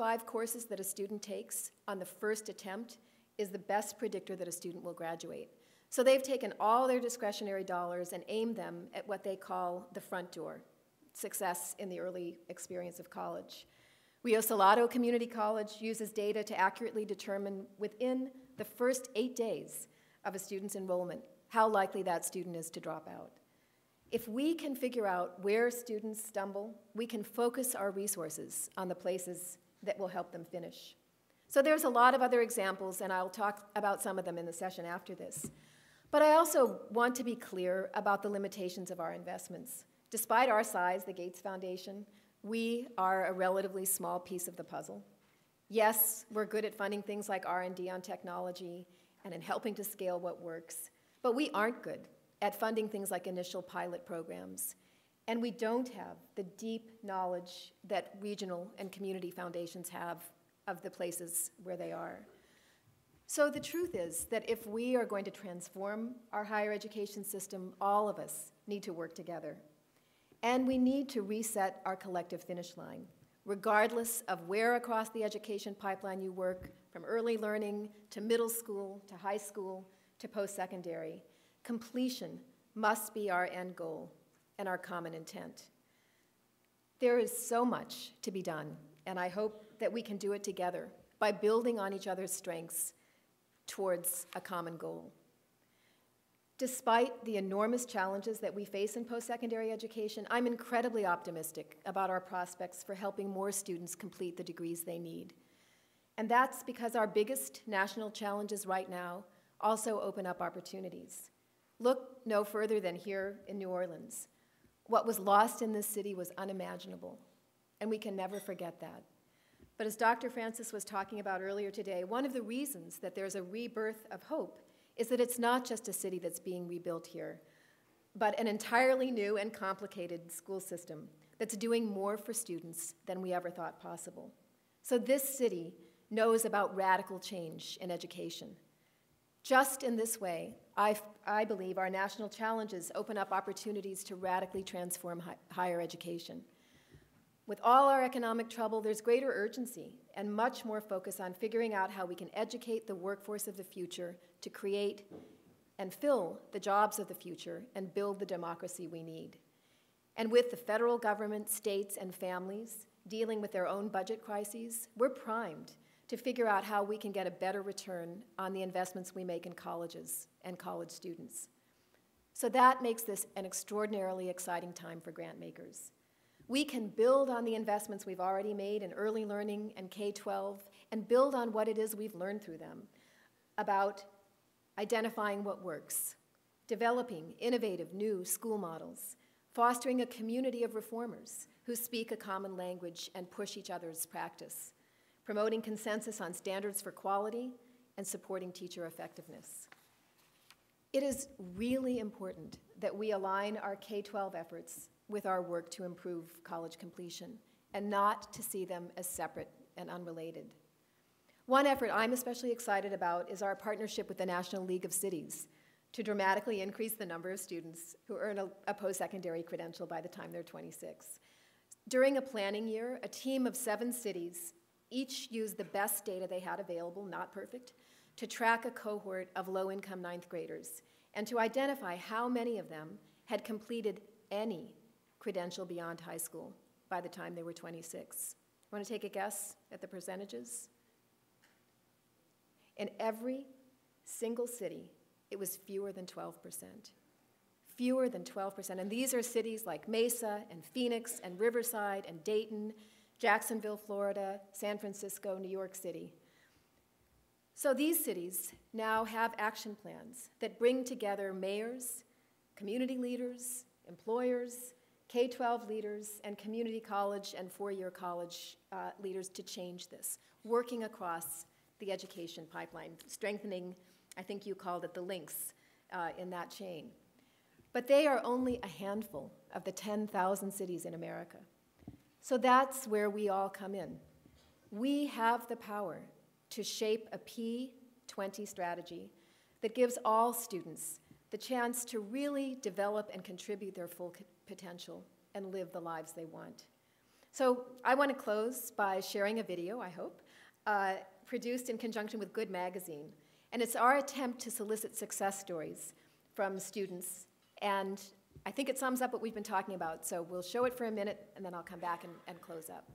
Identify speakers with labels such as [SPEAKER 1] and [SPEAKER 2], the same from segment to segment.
[SPEAKER 1] 5 courses that a student takes on the first attempt is the best predictor that a student will graduate. So they've taken all their discretionary dollars and aimed them at what they call the front door, success in the early experience of college. Rio Salado Community College uses data to accurately determine within the first 8 days of a student's enrollment how likely that student is to drop out. If we can figure out where students stumble, we can focus our resources on the places that will help them finish. So there's a lot of other examples, and I'll talk about some of them in the session after this. But I also want to be clear about the limitations of our investments. Despite our size, the Gates Foundation, we are a relatively small piece of the puzzle. Yes, we're good at funding things like R&D on technology and in helping to scale what works, but we aren't good at funding things like initial pilot programs. And we don't have the deep knowledge that regional and community foundations have of the places where they are. So the truth is that if we are going to transform our higher education system, all of us need to work together. And we need to reset our collective finish line, regardless of where across the education pipeline you work, from early learning to middle school to high school to post-secondary. Completion must be our end goal and our common intent. There is so much to be done, and I hope that we can do it together by building on each other's strengths towards a common goal. Despite the enormous challenges that we face in post-secondary education, I'm incredibly optimistic about our prospects for helping more students complete the degrees they need. And that's because our biggest national challenges right now also open up opportunities. Look no further than here in New Orleans. What was lost in this city was unimaginable, and we can never forget that. But as Dr. Francis was talking about earlier today, one of the reasons that there's a rebirth of hope is that it's not just a city that's being rebuilt here, but an entirely new and complicated school system that's doing more for students than we ever thought possible. So this city knows about radical change in education. Just in this way, I believe our national challenges open up opportunities to radically transform higher education. With all our economic trouble, there's greater urgency and much more focus on figuring out how we can educate the workforce of the future to create and fill the jobs of the future and build the democracy we need. And with the federal government, states, and families dealing with their own budget crises, we're primed to figure out how we can get a better return on the investments we make in colleges and college students. So that makes this an extraordinarily exciting time for Grantmakers. We can build on the investments we've already made in early learning and K-12 and build on what it is we've learned through them about identifying what works, developing innovative new school models, fostering a community of reformers who speak a common language and push each other's practice, promoting consensus on standards for quality, and supporting teacher effectiveness. It is really important that we align our K-12 efforts with our work to improve college completion and not to see them as separate and unrelated. One effort I'm especially excited about is our partnership with the National League of Cities to dramatically increase the number of students who earn a post-secondary credential by the time they're 26. During a planning year, a team of 7 cities each used the best data they had available, not perfect, to track a cohort of low-income 9th graders and to identify how many of them had completed any credential beyond high school by the time they were 26. Want to take a guess at the percentages? In every single city, it was fewer than 12%. Fewer than 12%. And these are cities like Mesa and Phoenix and Riverside and Dayton, Jacksonville, Florida, San Francisco, New York City. So these cities now have action plans that bring together mayors, community leaders, employers, K-12 leaders, and community college and four-year college leaders to change this, working across the education pipeline, strengthening, I think you called it the links in that chain. But they are only a handful of the 10,000 cities in America. So that's where we all come in. We have the power to shape a P20 strategy that gives all students the chance to really develop and contribute their full potential and live the lives they want. So I want to close by sharing a video, I hope, produced in conjunction with Good Magazine. And it's our attempt to solicit success stories from students. And I think it sums up what we've been talking about. So we'll show it for a minute, and then I'll come back and close up.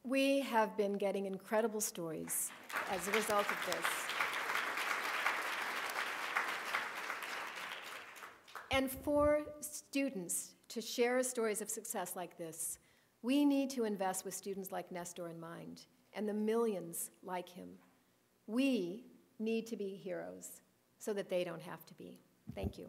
[SPEAKER 1] We have been getting incredible stories as a result of this. And for students to share stories of success like this, we need to invest with students like Nestor in mind and the millions like him. We need to be heroes so that they don't have to be. Thank you.